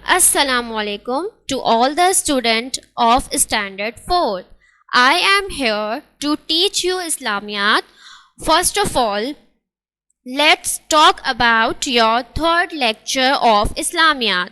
Assalamu alaikum to all the students of Standard 4. I am here to teach you Islamiyat. First of all, let's talk about your third lecture of Islamiyat.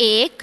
1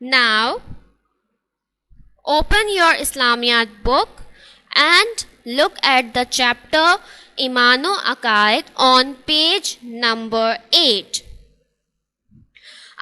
Now open your Islamiyat book and look at the chapter Iman o Aqaid on page number 8.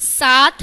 7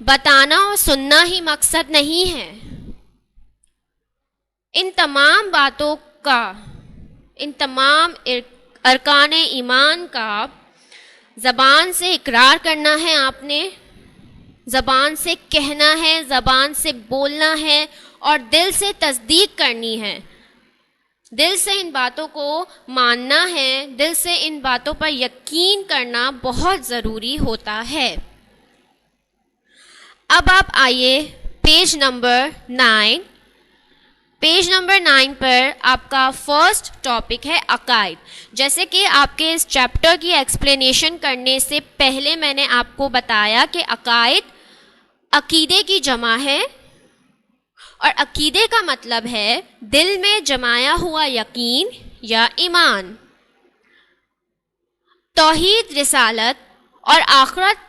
بتانا اور سننا ہی مقصد نہیں ہے. ان تمام باتوں کا، ان تمام ارکان ایمان کا زبان سے اقرار کرنا ہے، آپ نے زبان سے کہنا ہے، زبان سے بولنا ہے اور دل سے تصدیق کرنی ہے. دل سے ان باتوں کو ماننا ہے، دل سے ان باتوں پر یقین کرنا بہت ضروری ہوتا ہے. اب آپ آئیے پیج نمبر 9. پیج نمبر 9 پر آپ کا فرسٹ ٹاپک ہے عقائد. جیسے کہ آپ کے اس چیپٹر کی ایکسپلینیشن کرنے سے پہلے میں نے آپ کو بتایا کہ عقائد عقیدے کی جمع ہے، اور عقیدے کا مطلب ہے دل میں جمایا ہوا یقین یا ایمان. توحید، رسالت اور آخرت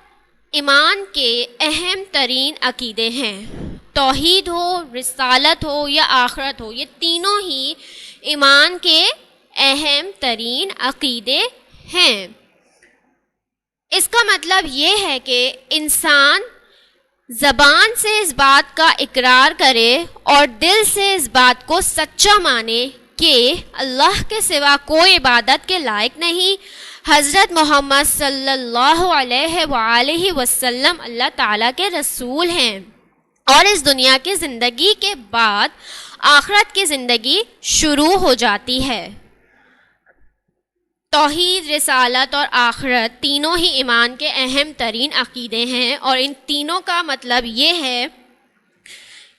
ایمان کے اہم ترین عقیدے ہیں. توحید ہو، رسالت ہو یا آخرت ہو، یہ تینوں ہی ایمان کے اہم ترین عقیدے ہیں. اس کا مطلب یہ ہے کہ انسان زبان سے اس بات کا اقرار کرے اور دل سے اس بات کو سچا مانے کہ اللہ کے سوا کوئی عبادت کے لائق نہیں، حضرت محمد صلی اللہ علیہ وآلہ وسلم اللہ تعالیٰ کے رسول ہیں، اور اس دنیا کی زندگی کے بعد آخرت کی زندگی شروع ہو جاتی ہے. توحید، رسالت اور آخرت تینوں ہی ایمان کے اہم ترین عقیدے ہیں، اور ان تینوں کا مطلب یہ ہے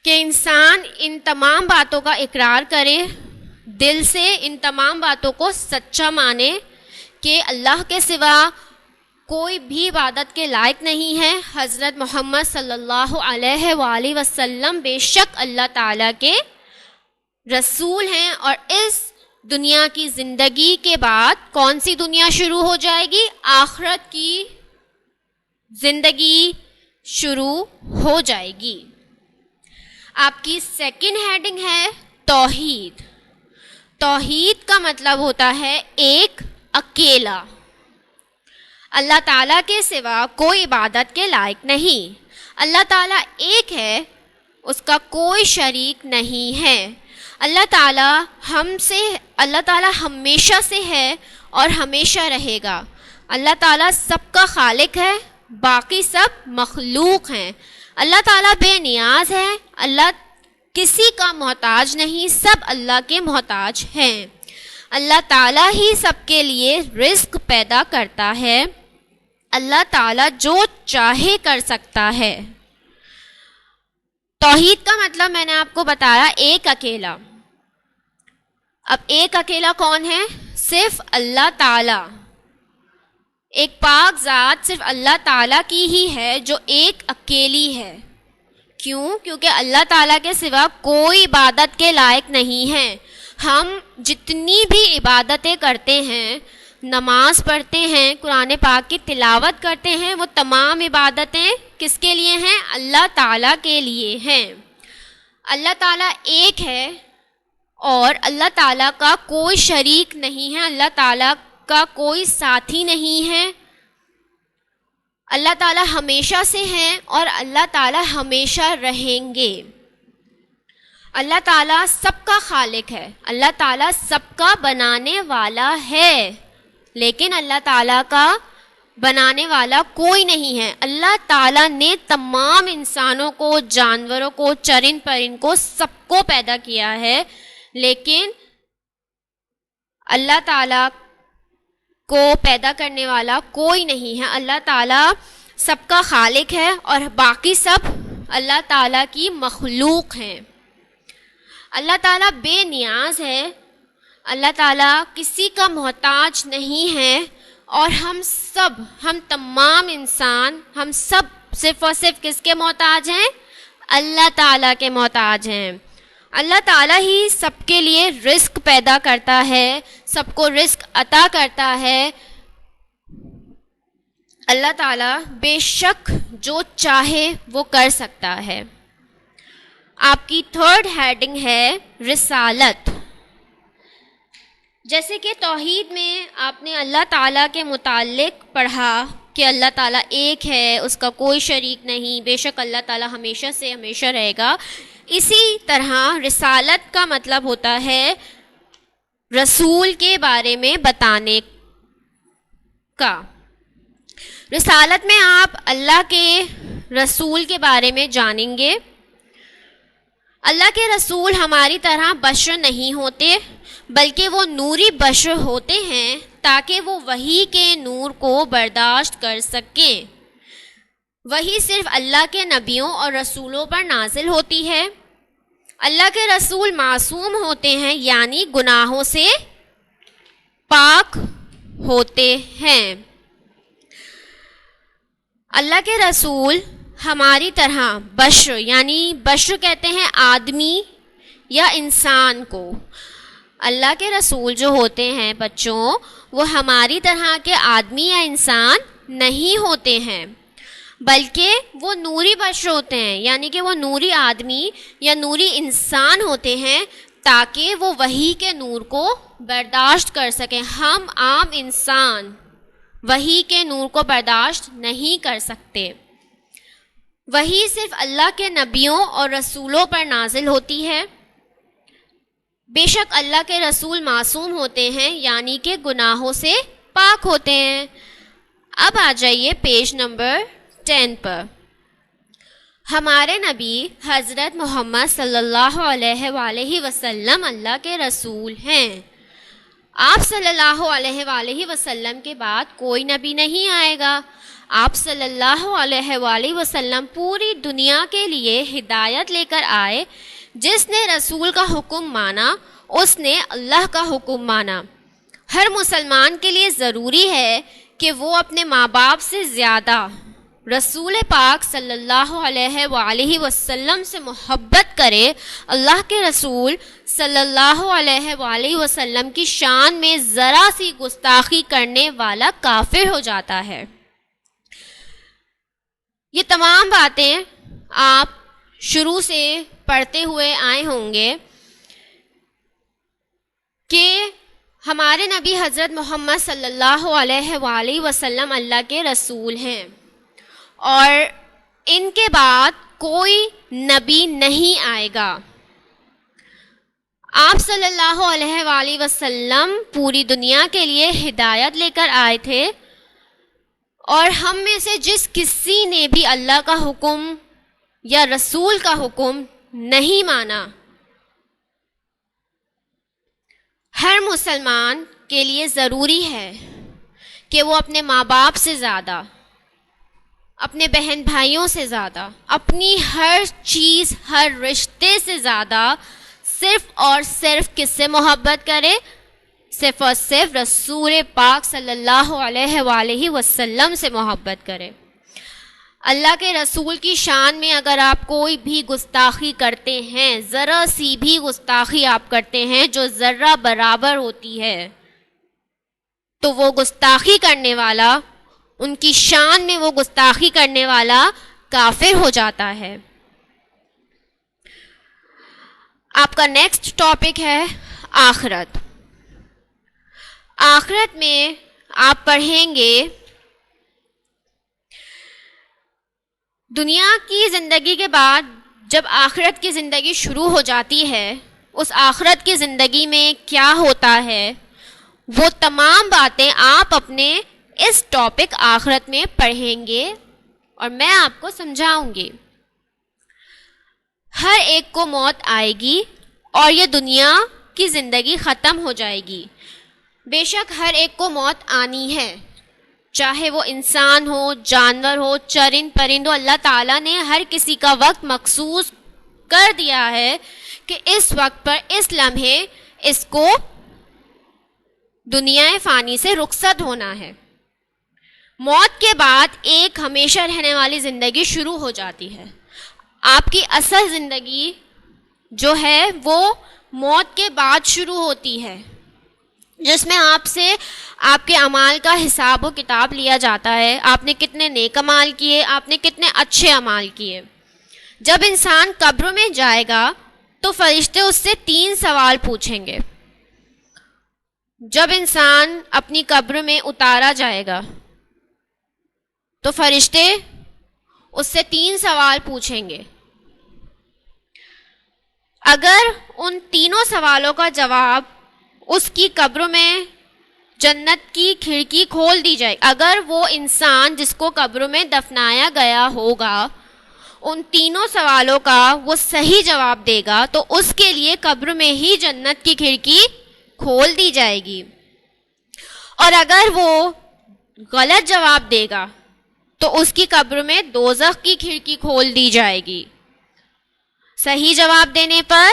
کہ انسان ان تمام باتوں کا اقرار کرے، دل سے ان تمام باتوں کو سچا مانے کہ اللہ کے سوا کوئی بھی عبادت کے لائق نہیں ہے، حضرت محمد صلی اللہ علیہ وآلہ وسلم بے شک اللہ تعالیٰ کے رسول ہیں، اور اس دنیا کی زندگی کے بعد کون سی دنیا شروع ہو جائے گی؟ آخرت کی زندگی شروع ہو جائے گی. آپ کی سیکنڈ ہیڈنگ ہے توحید. توحید کا مطلب ہوتا ہے ایک اکیلا، اللہ تعالیٰ کے سوا کوئی عبادت کے لائق نہیں. اللہ تعالیٰ ایک ہے، اس کا کوئی شریک نہیں ہے. اللہ تعالیٰ ہمیشہ سے ہے اور ہمیشہ رہے گا. اللہ تعالیٰ سب کا خالق ہے، باقی سب مخلوق ہیں. اللہ تعالیٰ بے نیاز ہے، اللہ کسی کا محتاج نہیں، سب اللہ کے محتاج ہیں. اللہ تعالیٰ ہی سب کے لیے رزق پیدا کرتا ہے. اللہ تعالیٰ جو چاہے کر سکتا ہے. توحید کا مطلب میں نے آپ کو بتایا ایک اکیلا. اب ایک اکیلا کون ہے؟ صرف اللہ تعالیٰ. ایک پاک ذات صرف اللہ تعالیٰ کی ہی ہے جو ایک اکیلی ہے. کیوں؟ کیونکہ اللہ تعالیٰ کے سوا کوئی عبادت کے لائق نہیں ہے. ہم جتنی بھی عبادتیں کرتے ہیں، نماز پڑھتے ہیں، قرآن پاک کی تلاوت کرتے ہیں، وہ تمام عبادتیں کس کے لیے ہیں؟ اللہ تعالیٰ کے لیے ہیں. اللہ تعالیٰ ایک ہے اور اللہ تعالیٰ کا کوئی شریک نہیں ہے، اللہ تعالیٰ کا کوئی ساتھی نہیں ہے. اللہ تعالیٰ ہمیشہ سے ہیں اور اللہ تعالیٰ ہمیشہ رہیں گے. اللہ تعالیٰ سب کا خالق ہے، اللہ تعالیٰ سب کا بنانے والا ہے، لیکن اللہ تعالیٰ کا بنانے والا کوئی نہیں ہے. اللہ تعالیٰ نے تمام انسانوں کو، جانوروں کو، چرند پرند کو، سب کو پیدا کیا ہے، لیکن اللہ تعالیٰ کو پیدا کرنے والا کوئی نہیں ہے. اللہ تعالیٰ سب کا خالق ہے اور باقی سب اللہ تعالیٰ کی مخلوق ہیں. اللہ تعالیٰ بے نیاز ہے، اللہ تعالیٰ کسی کا محتاج نہیں ہے، اور ہم تمام انسان، ہم سب صرف اور صرف کس کے محتاج ہیں؟ اللہ تعالیٰ کے محتاج ہیں. اللہ تعالیٰ ہی سب کے لیے رزق پیدا کرتا ہے، سب کو رزق عطا کرتا ہے. اللہ تعالیٰ بے شک جو چاہے وہ کر سکتا ہے. آپ کی تھرڈ ہیڈنگ ہے رسالت. جیسے کہ توحید میں آپ نے اللہ تعالیٰ کے متعلق پڑھا کہ اللہ تعالیٰ ایک ہے، اس کا کوئی شریک نہیں، بے شک اللہ تعالیٰ ہمیشہ سے ہمیشہ رہے گا. اسی طرح رسالت کا مطلب ہوتا ہے رسول کے بارے میں بتانے کا. رسالت میں آپ اللہ کے رسول کے بارے میں جانیں گے. اللہ کے رسول ہماری طرح بشر نہیں ہوتے، بلکہ وہ نوری بشر ہوتے ہیں تاکہ وہ وحی کے نور کو برداشت کر سکیں. وحی صرف اللہ کے نبیوں اور رسولوں پر نازل ہوتی ہے. اللہ کے رسول معصوم ہوتے ہیں، یعنی گناہوں سے پاک ہوتے ہیں. اللہ کے رسول ہماری طرح بشر، یعنی بشر کہتے ہیں آدمی یا انسان کو. اللہ کے رسول جو ہوتے ہیں بچوں، وہ ہماری طرح کے آدمی یا انسان نہیں ہوتے ہیں، بلکہ وہ نوری بشر ہوتے ہیں، یعنی کہ وہ نوری آدمی یا نوری انسان ہوتے ہیں تاکہ وہ وحی کے نور کو برداشت کر سکیں. ہم عام انسان وحی کے نور کو برداشت نہیں کر سکتے. وحی صرف اللہ کے نبیوں اور رسولوں پر نازل ہوتی ہے. بے شک اللہ کے رسول معصوم ہوتے ہیں، یعنی کہ گناہوں سے پاک ہوتے ہیں. اب آ جائیے پیج نمبر 10 پر. ہمارے نبی حضرت محمد صلی اللہ علیہ وآلہ وسلم اللہ کے رسول ہیں. آپ صلی اللہ علیہ وآلہ وسلم کے بعد کوئی نبی نہیں آئے گا. آپ صلی اللہ علیہ وآلہ وسلم پوری دنیا کے لیے ہدایت لے کر آئے. جس نے رسول کا حکم مانا اس نے اللہ کا حکم مانا. ہر مسلمان کے لیے ضروری ہے کہ وہ اپنے ماں باپ سے زیادہ رسول پاک صلی اللہ علیہ وآلہ وسلم سے محبت کرے. اللہ کے رسول صلی اللہ علیہ وآلہ وسلم کی شان میں ذرا سی گستاخی کرنے والا کافر ہو جاتا ہے. یہ تمام باتیں آپ شروع سے پڑھتے ہوئے آئے ہوں گے کہ ہمارے نبی حضرت محمد صلی اللہ علیہ وآلہ وسلم اللہ کے رسول ہیں اور ان کے بعد کوئی نبی نہیں آئے گا. آپ صلی اللہ علیہ وآلہ وسلم پوری دنیا کے لیے ہدایت لے کر آئے تھے، اور ہم میں سے جس کسی نے بھی اللہ کا حکم یا رسول کا حکم نہیں مانا، ہر مسلمان کے لیے ضروری ہے کہ وہ اپنے ماں باپ سے زیادہ، اپنے بہن بھائیوں سے زیادہ، اپنی ہر چیز، ہر رشتے سے زیادہ صرف اور صرف کس سے محبت کرے؟ صرف اور صرف رسول پاک صلی اللہ علیہ وآلہ وسلم سے محبت کرے. اللہ کے رسول کی شان میں اگر آپ کوئی بھی گستاخی کرتے ہیں، ذرا سی بھی گستاخی آپ کرتے ہیں جو ذرہ برابر ہوتی ہے، تو وہ گستاخی کرنے والا، ان کی شان میں وہ گستاخی کرنے والا کافر ہو جاتا ہے. آپ کا نیکسٹ ٹاپک ہے آخرت. آخرت میں آپ پڑھیں گے دنیا کی زندگی کے بعد جب آخرت کی زندگی شروع ہو جاتی ہے، اس آخرت کی زندگی میں کیا ہوتا ہے، وہ تمام باتیں آپ اپنے اس ٹاپک آخرت میں پڑھیں گے اور میں آپ کو سمجھاؤں گی. ہر ایک کو موت آئے گی اور یہ دنیا کی زندگی ختم ہو جائے گی. بے شک ہر ایک کو موت آنی ہے، چاہے وہ انسان ہو، جانور ہو، چرند پرند ہو. اللہ تعالیٰ نے ہر کسی کا وقت مخصوص کر دیا ہے کہ اس وقت پر، اس لمحے اس کو دنیا فانی سے رخصت ہونا ہے. موت کے بعد ایک ہمیشہ رہنے والی زندگی شروع ہو جاتی ہے. آپ کی اصل زندگی جو ہے وہ موت کے بعد شروع ہوتی ہے، جس میں آپ سے آپ کے اعمال کا حساب و کتاب لیا جاتا ہے. آپ نے کتنے نیک اعمال کیے، آپ نے کتنے اچھے اعمال کیے. جب انسان قبر میں جائے گا تو فرشتے اس سے 3 سوال پوچھیں گے. جب انسان اپنی قبر میں اتارا جائے گا تو فرشتے اس سے 3 سوال پوچھیں گے. اگر ان تینوں سوالوں کا جواب اس کی قبر میں جنت کی کھڑکی کھول دی جائے، اگر وہ انسان جس کو قبر میں دفنایا گیا ہوگا ان تینوں سوالوں کا وہ صحیح جواب دے گا تو اس کے لیے قبر میں ہی جنت کی کھڑکی کھول دی جائے گی، اور اگر وہ غلط جواب دے گا تو اس کی قبر میں دوزخ کی کھڑکی کھول دی جائے گی. صحیح جواب دینے پر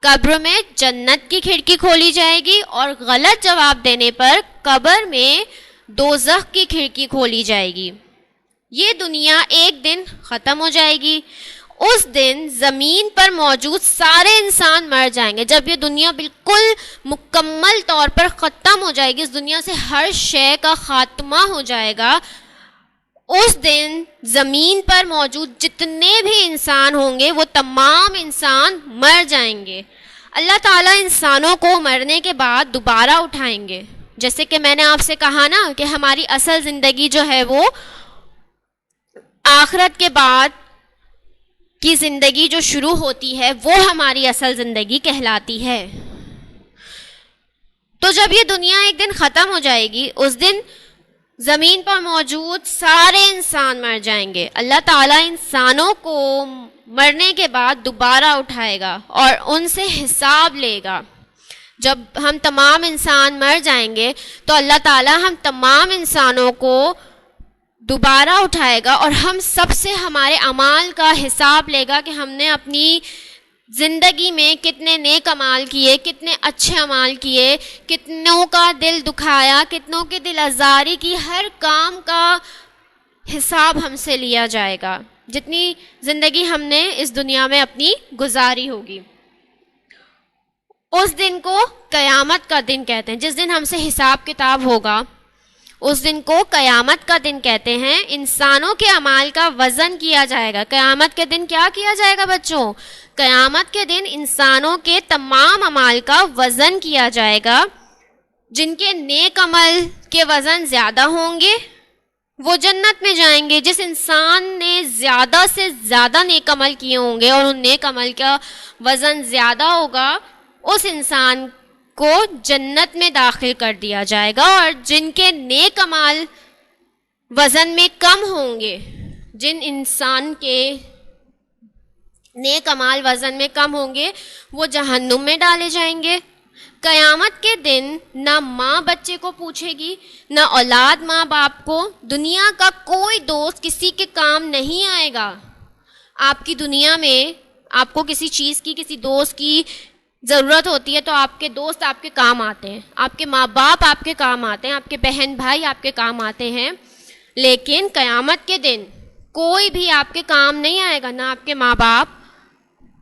قبر میں جنت کی کھڑکی کھولی جائے گی، اور غلط جواب دینے پر قبر میں دوزخ کی کھڑکی کھولی جائے گی. یہ دنیا ایک دن ختم ہو جائے گی. اس دن زمین پر موجود سارے انسان مر جائیں گے. جب یہ دنیا بالکل مکمل طور پر ختم ہو جائے گی، اس دنیا سے ہر شے کا خاتمہ ہو جائے گا، اس دن زمین پر موجود جتنے بھی انسان ہوں گے وہ تمام انسان مر جائیں گے. اللہ تعالیٰ انسانوں کو مرنے کے بعد دوبارہ اٹھائیں گے. جیسے کہ میں نے آپ سے کہا نا کہ ہماری اصل زندگی جو ہے وہ آخرت کے بعد کی زندگی جو شروع ہوتی ہے وہ ہماری اصل زندگی کہلاتی ہے. تو جب یہ دنیا ایک دن ختم ہو جائے گی، اس دن زمین پر موجود سارے انسان مر جائیں گے. اللہ تعالیٰ انسانوں کو مرنے کے بعد دوبارہ اٹھائے گا اور ان سے حساب لے گا. جب ہم تمام انسان مر جائیں گے تو اللہ تعالیٰ ہم تمام انسانوں کو دوبارہ اٹھائے گا اور ہم سب سے ہمارے اعمال کا حساب لے گا کہ ہم نے اپنی زندگی میں کتنے نیک اعمال کیے، کتنے اچھے اعمال کیے، کتنوں کا دل دکھایا، کتنوں کی دل آزاری کی. ہر کام کا حساب ہم سے لیا جائے گا، جتنی زندگی ہم نے اس دنیا میں اپنی گزاری ہوگی. اس دن کو قیامت کا دن کہتے ہیں. جس دن ہم سے حساب کتاب ہوگا اس دن کو قیامت کا دن کہتے ہیں. انسانوں کے اعمال کا وزن کیا جائے گا. قیامت کے دن کیا کیا جائے گا بچوں؟ قیامت کے دن انسانوں کے تمام اعمال کا وزن کیا جائے گا. جن کے نیک عمل کے وزن زیادہ ہوں گے وہ جنت میں جائیں گے. جس انسان نے زیادہ سے زیادہ نیک عمل کیے ہوں گے اور ان نیک عمل کا وزن زیادہ ہوگا اس انسان کو جنت میں داخل کر دیا جائے گا. اور جن کے نیک اعمال وزن میں کم ہوں گے، جن انسان کے نیک اعمال وزن میں کم ہوں گے وہ جہنم میں ڈالے جائیں گے. قیامت کے دن نہ ماں بچے کو پوچھے گی، نہ اولاد ماں باپ کو. دنیا کا کوئی دوست کسی کے کام نہیں آئے گا. آپ کی دنیا میں آپ کو کسی چیز کی، کسی دوست کی ضرورت ہوتی ہے تو آپ کے دوست آپ کے کام آتے ہیں، آپ کے ماں باپ آپ کے کام آتے ہیں، آپ کے بہن بھائی آپ کے کام آتے ہیں. لیکن قیامت کے دن کوئی بھی آپ کے کام نہیں آئے گا. نہ آپ کے ماں باپ،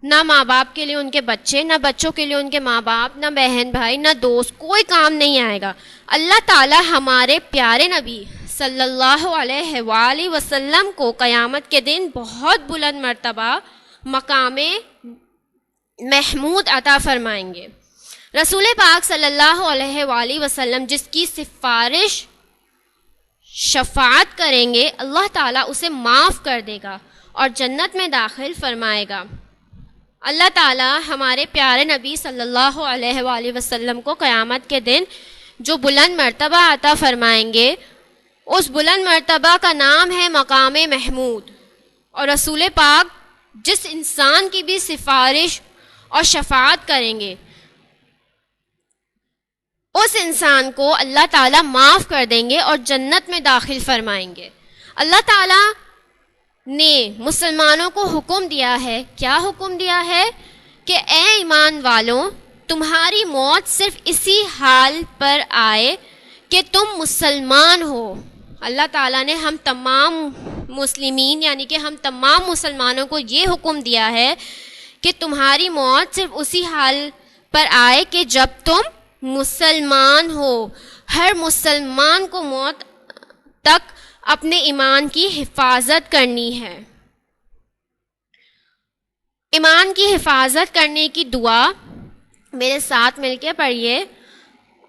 نہ ماں باپ کے لیے ان کے بچے، نہ بچوں کے لیے ان کے ماں باپ، نہ بہن بھائی، نہ دوست، کوئی کام نہیں آئے گا. اللہ تعالیٰ ہمارے پیارے نبی صلی اللہ علیہ وآلہ وسلم کو قیامت کے دن بہت بلند مرتبہ مقام محمود عطا فرمائیں گے. رسول پاک صلی اللہ علیہ وآلہ وسلم جس کی سفارش شفاعت کریں گے اللہ تعالیٰ اسے معاف کر دے گا اور جنت میں داخل فرمائے گا. اللہ تعالیٰ ہمارے پیارے نبی صلی اللہ علیہ وآلہ وسلم کو قیامت کے دن جو بلند مرتبہ عطا فرمائیں گے اس بلند مرتبہ کا نام ہے مقام محمود. اور رسول پاک جس انسان کی بھی سفارش اور شفاعت کریں گے اس انسان کو اللہ تعالیٰ معاف کر دیں گے اور جنت میں داخل فرمائیں گے. اللہ تعالیٰ نے مسلمانوں کو حکم دیا ہے. کیا حکم دیا ہے؟ کہ اے ایمان والوں، تمہاری موت صرف اسی حال پر آئے کہ تم مسلمان ہو. اللہ تعالیٰ نے ہم تمام مسلمین یعنی کہ ہم تمام مسلمانوں کو یہ حکم دیا ہے کہ تمہاری موت صرف اسی حال پر آئے کہ جب تم مسلمان ہو. ہر مسلمان کو موت تک اپنے ایمان کی حفاظت کرنی ہے. ایمان کی حفاظت کرنے کی دعا میرے ساتھ مل کے پڑھیے.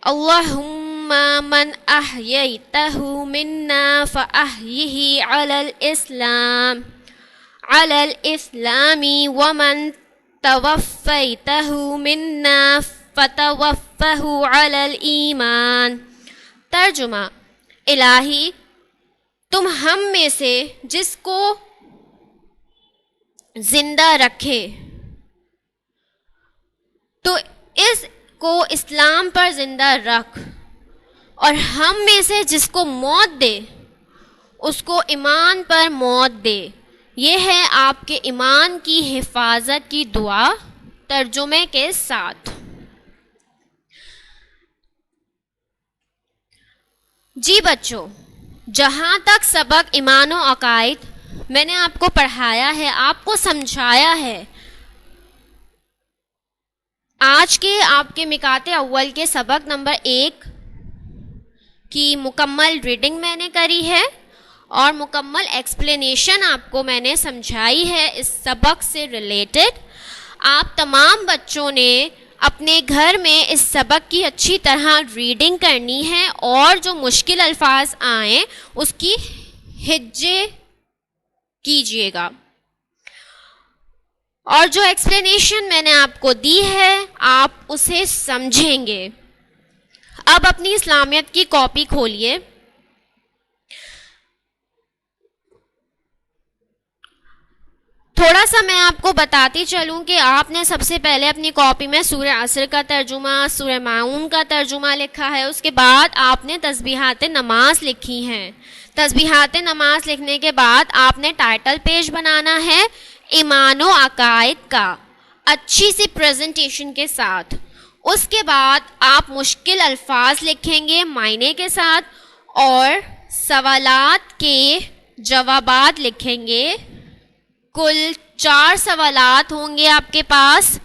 اللہم ثم من أحييته منا فأحيه على الإسلام ومن توفيته منا فتوفه على الإيمان. ترجمہ: الہی تم ہم میں سے جس کو زندہ رکھے تو اس کو اسلام پر زندہ رکھ، اور ہم میں سے جس کو موت دے اس کو ایمان پر موت دے. یہ ہے آپ کے ایمان کی حفاظت کی دعا ترجمے کے ساتھ. جی بچوں، جہاں تک سبق ایمان و عقائد میں نے آپ کو پڑھایا ہے، آپ کو سمجھایا ہے، آج کے آپ کے مقاط اول کے سبق نمبر 1 کی مکمل ریڈنگ میں نے کری ہے اور مکمل ایکسپلینیشن آپ کو میں نے سمجھائی ہے اس سبق سے ریلیٹڈ. آپ تمام بچوں نے اپنے گھر میں اس سبق کی اچھی طرح ریڈنگ کرنی ہے اور جو مشکل الفاظ آئیں اس کی ہجے کیجیے گا، اور جو ایکسپلینیشن میں نے آپ کو دی ہے آپ اسے سمجھیں گے. اب اپنی اسلامیت کی کاپی کھولیے. تھوڑا سا میں آپ کو بتاتی چلوں کہ آپ نے سب سے پہلے اپنی کاپی میں سورہ عصر کا ترجمہ، سورہ ماعون کا ترجمہ لکھا ہے. اس کے بعد آپ نے تسبیحات نماز لکھی ہیں. تسبیحات نماز لکھنے کے بعد آپ نے ٹائٹل پیج بنانا ہے ایمان و عقائد کا، اچھی سی پریزنٹیشن کے ساتھ. اس کے بعد آپ مشکل الفاظ لکھیں گے معنی کے ساتھ اور سوالات کے جوابات لکھیں گے. کل 4 سوالات ہوں گے آپ کے پاس.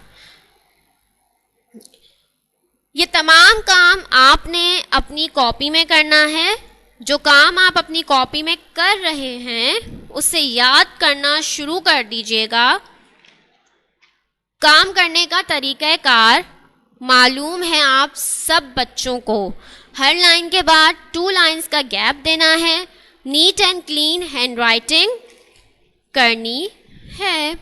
یہ تمام کام آپ نے اپنی کاپی میں کرنا ہے. جو کام آپ اپنی کاپی میں کر رہے ہیں اسے یاد کرنا شروع کر دیجیے گا. کام کرنے کا طریقہ کار معلوم ہے آپ سب بچوں کو. ہر لائن کے بعد 2 لائنز کا گیپ دینا ہے. Neat and clean handwriting کرنی ہے.